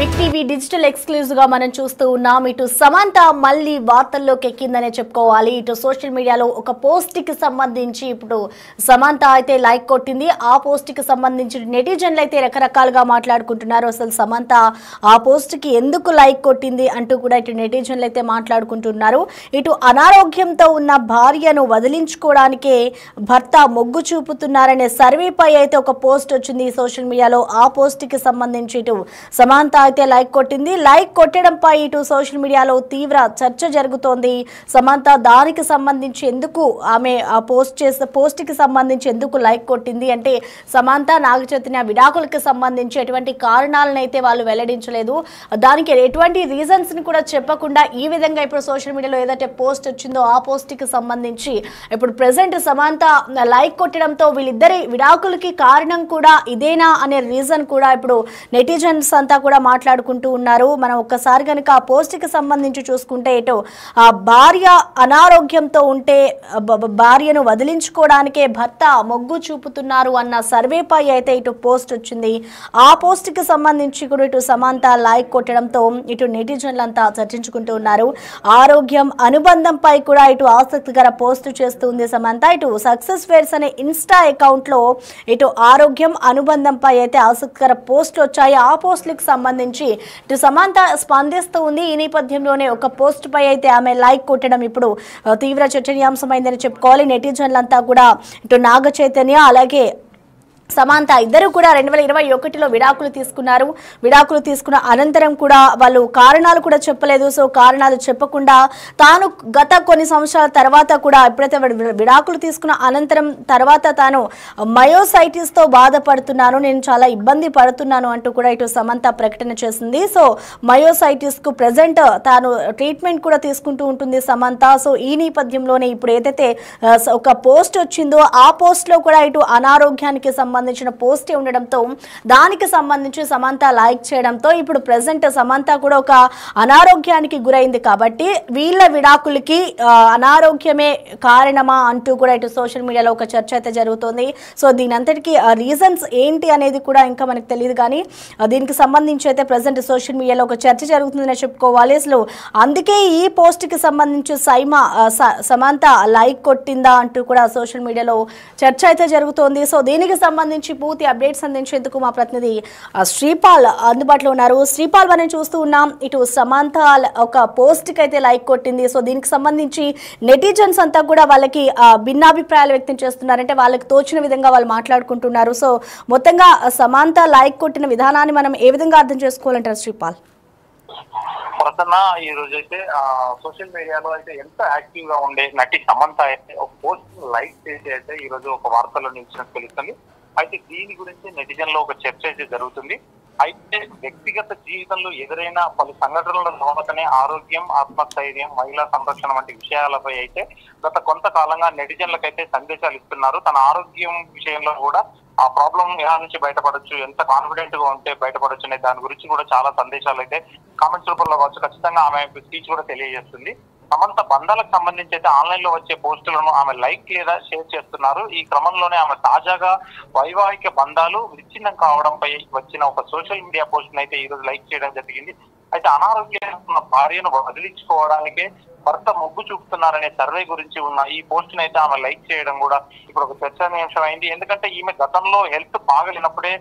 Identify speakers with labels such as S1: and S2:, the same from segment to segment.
S1: Big TV digital exclusive గా మనం చూస్తూ ఉన్నాం. ఇటు సమంత మళ్ళీ వార్తల్లోకి ఎక్కిందనే చెప్పుకోవాలి. ఇటు సోషల్ మీడియాలో ఒక పోస్ట్ కి సంబంధించి ఇప్పుడు సమంత అయితే లైక్ కొట్టింది. ఆ పోస్ట్ కి సంబంధించి నెటిజన్లు అయితే రకరకాలుగా మాట్లాడుకుంటున్నారు. అసలు సమంత ఆ పోస్ట్ కి ఎందుకు లైక్ కొట్టింది అంటూ కూడా ఇటు నెటిజన్లు అయితే మాట్లాడుకుంటున్నారు. ఇటు అనారోగ్యంతో ఉన్న భార్యను వదిలించుకోవడానికే భర్త మొగ్గు చూపుతున్నారనే సర్వేపై అయితే ఒక పోస్ట్ వచ్చింది సోషల్ మీడియాలో. ఆ పోస్ట్ కి సంబంధించి ఇటు సమంత అయితే లైక్ కొట్టింది. లైక్ కొట్టడంపై ఇటు సోషల్ మీడియాలో తీవ్ర చర్చ జరుగుతోంది. సమంత దానికి సంబంధించి ఎందుకు ఆమె ఆ పోస్ట్ కి సంబంధించి ఎందుకు లైక్ కొట్టింది అంటే సమంత నాగ చైతన్య విడాకులకు సంబంధించి ఎటువంటి కారణాలను అయితే వాళ్ళు వెల్లడించలేదు. దానికి ఎటువంటి రీజన్స్ ని కూడా చెప్పకుండా ఈ విధంగా ఇప్పుడు సోషల్ మీడియాలో ఏదైతే పోస్ట్ వచ్చిందో ఆ పోస్ట్ కి సంబంధించి ఇప్పుడు ప్రెసెంట్ సమంత లైక్ కొట్టడంతో వీళ్ళిద్దరి విడాకులకి కారణం కూడా ఇదేనా అనే రీజన్ కూడా ఇప్పుడు నెటిజన్స్ అంతా కూడా మాట్లాడుకుంటూ ఉన్నారు. మనం ఒక్కసారి కనుక ఆ పోస్ట్ కి సంబంధించి చూసుకుంటే ఇటు ఆ భార్య అనారోగ్యంతో ఉంటే భార్యను వదిలించుకోవడానికే భర్త మొగ్గు చూపుతున్నారు అన్న సర్వేపై అయితే ఇటు పోస్ట్ వచ్చింది. ఆ పోస్ట్ కి సంబంధించి కూడా ఇటు సమంత లైక్ కొట్టడంతో ఇటు నెటిజన్లంతా చర్చించుకుంటూ ఉన్నారు. ఆరోగ్యం అనుబంధంపై కూడా ఇటు ఆసక్తికర పోస్ట్ చేస్తుంది సమంత. ఇటు సక్సెస్ ఫేర్స్ అనే ఇన్స్టా అకౌంట్ లో ఇటు ఆరోగ్యం అనుబంధంపై అయితే ఆసక్తికర పోస్టులు వచ్చాయి. ఆ పోస్టులకు సంబంధించి ఇటు సమంత స్పందిస్తూ ఉంది. ఈ నేపథ్యంలోనే ఒక పోస్ట్ పై అయితే ఆమె లైక్ కొట్టడం ఇప్పుడు తీవ్ర చర్చనీయాంశమైందని చెప్పుకోవాలి. నెటిజన్లంతా కూడా ఇటు నాగ చైతన్య అలాగే సమంత ఇద్దరు కూడా 2021లో విడాకులు తీసుకున్నారు. విడాకులు తీసుకున్న అనంతరం కూడా వాళ్ళు కారణాలు కూడా చెప్పలేదు. సో కారణాలు చెప్పకుండా తాను గత కొన్ని సంవత్సరాల తర్వాత కూడా ఎప్పుడైతే విడాకులు తీసుకున్న అనంతరం తర్వాత తాను మయోసైటిస్ తో బాధపడుతున్నాను, నేను చాలా ఇబ్బంది పడుతున్నాను అంటూ కూడా ఇటు సమంత ప్రకటన చేసింది. సో మయోసైటిస్ కు ప్రెసెంట్ తాను ట్రీట్మెంట్ కూడా తీసుకుంటూ ఉంటుంది సమంత. సో ఈ నేపథ్యంలోనే ఇప్పుడు ఏదైతే ఒక పోస్ట్ వచ్చిందో ఆ పోస్ట్ లో కూడా ఇటు అనారోగ్యానికి సంబంధించిన పోస్టే ఉండడంతో దానికి సంబంధించి సమంత లైక్ చేయడంతో ఇప్పుడు ప్రెసెంట్ సమంత కూడా ఒక అనారోగ్యానికి గురైంది కాబట్టి వీళ్ళ విడాకులకి అనారోగ్యమే కారణమా అంటూ కూడా ఇటు సోషల్ మీడియాలో ఒక చర్చ అయితే జరుగుతోంది. సో దీని అంతటికి రీజన్స్ ఏంటి అనేది కూడా ఇంకా మనకు తెలియదు. కానీ దీనికి సంబంధించి అయితే ప్రెసెంట్ సోషల్ మీడియాలో ఒక చర్చ జరుగుతుందని చెప్పుకోవాలి. అసలు అందుకే ఈ పోస్ట్ కి సంబంధించి సమంత లైక్ కొట్టిందా అంటూ కూడా సోషల్ మీడియాలో చర్చ అయితే జరుగుతోంది. సో దీనికి సంబంధించి పూర్తి అప్డేట్స్ అందించేందుకు మా ప్రతినిధి శ్రీపాల్ అందుబాటులో ఉన్నారు. శ్రీపాల్, మనం చూస్తూ ఉన్నాం ఇటు సమంత ఒక పోస్ట్ కి అయితే లైక్ కొట్టింది. సో దీనికి సంబంధించి నెటిజన్స్ అంతా కూడా వాళ్ళకి భిన్నాభిప్రాయాలు వ్యక్తం చేస్తున్నారంటే వాళ్ళకి తోచిన విధంగా వాళ్ళు మాట్లాడుకుంటున్నారు. సో మొత్తంగా సమంత లైక్ కొట్టిన విధానాన్ని మనం ఏ విధంగా అర్థం చేసుకోవాలంటారు శ్రీపాల్?
S2: ప్రసన్న, ఈ రోజు అయితే సోషల్ మీడియాలో అయితే ఎంత యాక్టివ్ గా ఉండే నటి సమంత అయితే ఒక పోస్ట్ లైక్ చేసి అయితే ఈ రోజు ఒక వార్తల్లో నిలిచినట్టు తెలుస్తుంది. అయితే దీని గురించి నెటిజన్ లో ఒక చర్చ అయితే జరుగుతుంది. అయితే వ్యక్తిగత జీవితంలో ఎదురైన పలు సంఘటనల తర్వాతనే ఆరోగ్యం, ఆత్మస్థైర్యం, మహిళా సంరక్షణ వంటి విషయాలపై అయితే గత కొంతకాలంగా నెటిజన్లకైతే సందేశాలు ఇస్తున్నారు. తన ఆరోగ్యం విషయంలో కూడా ఆ ప్రాబ్లం ఎలా నుంచి బయటపడొచ్చు, ఎంత కాన్ఫిడెంట్ గా ఉంటే బయటపడొచ్చు అనే దాని గురించి కూడా చాలా సందేశాలు అయితే కామెంట్స్ రూపంలో కావచ్చు. ఖచ్చితంగా ఆమె స్పీచ్ కూడా తెలియజేస్తుంది. సమంత బంధాలకు సంబంధించి అయితే ఆన్లైన్ లో వచ్చే పోస్టులను ఆమె లైక్ లేదా షేర్ చేస్తున్నారు. ఈ క్రమంలోనే ఆమె తాజాగా వైవాహిక బంధాలు విచ్ఛిన్నం కావడంపై వచ్చిన ఒక సోషల్ మీడియా పోస్ట్ అయితే ఈ రోజు లైక్ చేయడం జరిగింది. అయితే అనారోగ్యంగా ఉన్న భార్యను వదిలించుకోవడానికే భర్త మొగ్గు చూపుతున్నారనే సర్వే గురించి ఉన్న ఈ పోస్ట్ అయితే ఆమె లైక్ చేయడం కూడా ఇప్పుడు ఒక చర్చనీయాంశం అయింది. ఎందుకంటే ఈమె గతంలో హెల్త్ బాగలేనప్పుడే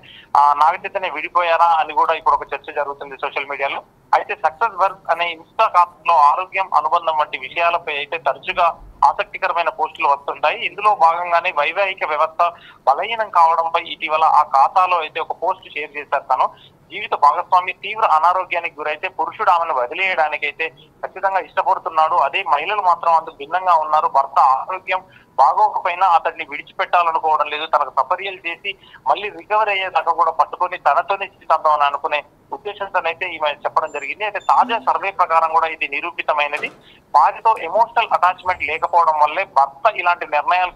S2: నాగ చైతన్య విడిపోయారా అని కూడా ఇప్పుడు ఒక చర్చ జరుగుతుంది సోషల్ మీడియాలో. అయితే సక్సెస్ వర్క్ అనే ఇన్స్టా ఖాతాలో ఆరోగ్యం, అనుబంధం వంటి విషయాలపై అయితే తరచుగా ఆసక్తికరమైన పోస్టులు వస్తుంటాయి. ఇందులో భాగంగానే వైవాహిక వ్యవస్థ బలహీనం కావడంపై ఇటీవల ఆ ఖాతాలో అయితే ఒక పోస్ట్ షేర్ చేశారు. తను జీవిత భాగస్వామి తీవ్ర అనారోగ్యానికి గురైతే పురుషుడు ఆమెను వదిలేయడానికి అయితే ఖచ్చితంగా ఇష్టపడుతున్నాడు. అదే మహిళలు మాత్రం అందుకు భిన్నంగా ఉన్నారు. భర్త ఆరోగ్యం బాగోకపోయినా అతన్ని విడిచిపెట్టాలనుకోవడం లేదు. తనకు సపర్యలు చేసి మళ్ళీ రికవర్ అయ్యేదాకా కూడా పట్టుకొని తనతోనే జీవితాంతం అనుకునే ఉద్దేశంతోనైతే ఈమె చెప్పడం జరిగింది. అయితే తాజా సర్వే ప్రకారం కూడా ఇది నిరూపితమైనది. భార్యతో ఎమోషనల్ అటాచ్మెంట్ లేకపోవడం వల్లే భర్త ఇలాంటి నిర్ణయాలు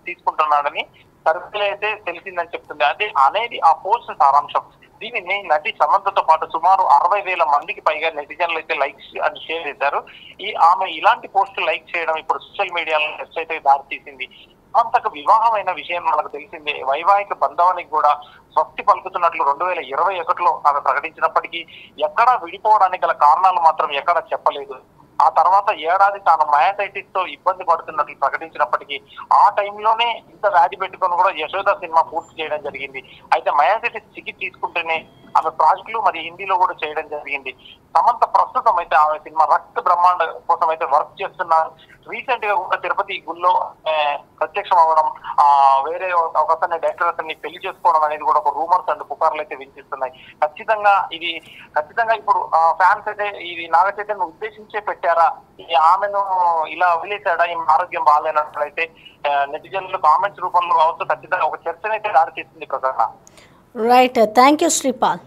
S2: తీసుకుంటున్నాడని సర్వేలో అయితే తెలిసిందని చెప్తుంది. అదే అనేది ఆ పోస్ట్ సారాంశం. దీనిని నటి సమంతతో పాటు సుమారు 60,000 మందికి పైగా నెటిజన్లు అయితే లైక్ అని షేర్ చేశారు. ఆమె ఇలాంటి పోస్టులు లైక్ చేయడం ఇప్పుడు సోషల్ మీడియాలో చర్చ అయితే దారితీసింది. సమంతకు వివాహమైన విషయం మనకు తెలిసిందే. వైవాహిక బంధానికి కూడా స్వస్తి పలుకుతున్నట్లు 2021లో ఆమె ప్రకటించినప్పటికీ ఎక్కడా విడిపోవడానికి గల కారణాలు మాత్రం ఎక్కడా చెప్పలేదు. ఆ తర్వాత ఏడాది తాను మయాసైటిస్ తో ఇబ్బంది పడుతున్నట్లు ప్రకటించినప్పటికీ ఆ టైంలోనే ఇంత వ్యాధి పెట్టుకొని కూడా యశోద సినిమా పూర్తి చేయడం జరిగింది. అయితే మయాసైటిస్ చికిత్స తీసుకుంటేనే ఆమె ప్రాజెక్టులు మరి హిందీలో కూడా చేయడం జరిగింది. సమంత ప్రస్తుతం అయితే ఆమె సినిమా రక్త బ్రహ్మాండ కోసం అయితే వర్క్ చేస్తున్నారు. రీసెంట్ గా కూడా తిరుపతి గుళ్ళో ప్రత్యక్షం అవ్వడం, వేరే ఒక అతన్ని డైరెక్టర్ అతన్ని పెళ్లి చేసుకోవడం అనేది కూడా ఒక రూమర్స్ అండ్ పుకార్లు అయితే వినిపిస్తున్నాయి. ఖచ్చితంగా ఇప్పుడు ఫ్యాన్స్ అయితే ఇది నాగ చైతన్యను ఉద్దేశించే పెట్టారా, ఆమెను ఇలా వదిలేశాడా, ఈ ఆరోగ్యం బాగాలేనట్లయితే నెటిజన్లు కామెంట్స్ రూపంలో కావచ్చు ఖచ్చితంగా ఒక చర్చనైతే దారి తీస్తుంది Prasanna.
S1: Right, thank you Sripal.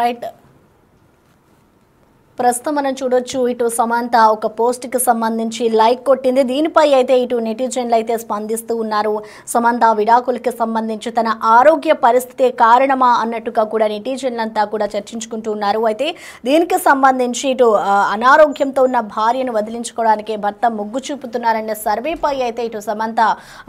S1: Right, ప్రస్తుతం మనం చూడొచ్చు ఇటు సమంత ఒక పోస్ట్కి సంబంధించి లైక్ కొట్టింది. దీనిపై అయితే ఇటు నెటిజన్లు అయితే స్పందిస్తూ ఉన్నారు. సమంత విడాకులకి సంబంధించి తన ఆరోగ్య పరిస్థితి కారణమా అన్నట్టుగా కూడా నెటిజన్లంతా కూడా చర్చించుకుంటూ ఉన్నారు. అయితే దీనికి సంబంధించి ఇటు అనారోగ్యంతో ఉన్న భార్యను వదిలించుకోవడానికి భర్త మొగ్గు చూపుతున్నారనే సర్వేపై అయితే ఇటు సమంత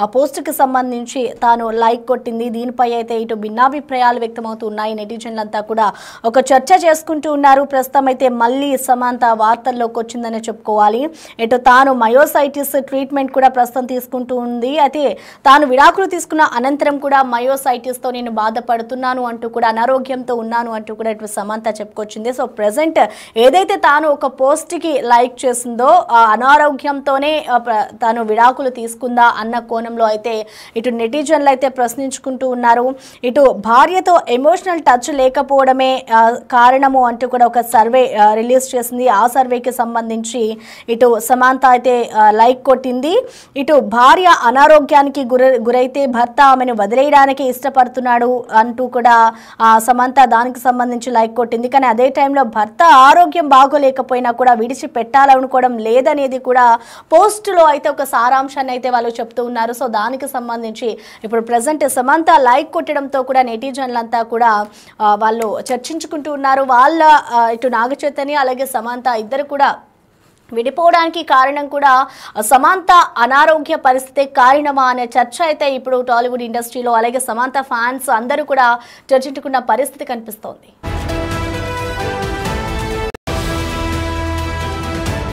S1: ఆ పోస్ట్కి సంబంధించి తాను లైక్ కొట్టింది. దీనిపై అయితే ఇటు భిన్నాభిప్రాయాలు వ్యక్తమవుతున్నాయి. నెటిజన్లంతా కూడా ఒక చర్చ చేసుకుంటూ ఉన్నారు. ప్రస్తుతం అయితే మళ్ళీ సమంత వార్తల్లోకి వచ్చిందని చెప్పుకోవాలి. ఇటు తాను మయోసైటిస్ ట్రీట్మెంట్ కూడా ప్రస్తుతం తీసుకుంటూ ఉంది. అయితే తాను విడాకులు తీసుకున్న అనంతరం కూడా మయోసైటిస్ తో నేను బాధపడుతున్నాను అంటూ కూడా అనారోగ్యంతో ఉన్నాను అంటూ కూడా ఇటు సమంత చెప్పుకొచ్చింది. సో ప్రెసెంట్ ఏదైతే తాను ఒక పోస్ట్ కి లైక్ చేసిందో ఆ అనారోగ్యంతోనే తాను విడాకులు తీసుకుందా అన్న కోణంలో అయితే ఇటు నెటిజన్లు అయితే ప్రశ్నించుకుంటూ ఉన్నారు. ఇటు భార్యతో ఎమోషనల్ టచ్ లేకపోవడమే కారణము అంటూ కూడా ఒక సర్వే రిలీజ్ చేసింది. ఆ సర్వేకి సంబంధించి ఇటు సమంత అయితే లైక్ కొట్టింది. ఇటు భార్య అనారోగ్యానికి గురైతే భర్త ఆమెను వదిలేయడానికి ఇష్టపడుతున్నాడు అంటూ కూడా సమంత దానికి సంబంధించి లైక్ కొట్టింది. కానీ అదే టైంలో భర్త ఆరోగ్యం బాగోలేకపోయినా కూడా విడిచి పెట్టాలనుకోవడం లేదనేది కూడా పోస్టులో అయితే ఒక సారాంశాన్ని అయితే వాళ్ళు చెప్తూ ఉన్నారు. సో దానికి సంబంధించి ఇప్పుడు ప్రజెంట్ సమంత లైక్ కొట్టడంతో కూడా నెటిజన్లంతా కూడా వాళ్ళు చర్చించుకుంటూ ఉన్నారు. వాళ్ళ ఇటు నాగ చైతన్య అలాగే సమంత ఇద్దరు కూడా విడిపోవడానికి కారణం కూడా సమంత అనారోగ్య పరిస్థితి కారణమా అనే చర్చ అయితే ఇప్పుడు టాలీవుడ్ ఇండస్ట్రీలో అలాగే సమంత ఫ్యాన్స్ అందరూ కూడా చర్చించుకున్న పరిస్థితి కనిపిస్తోంది.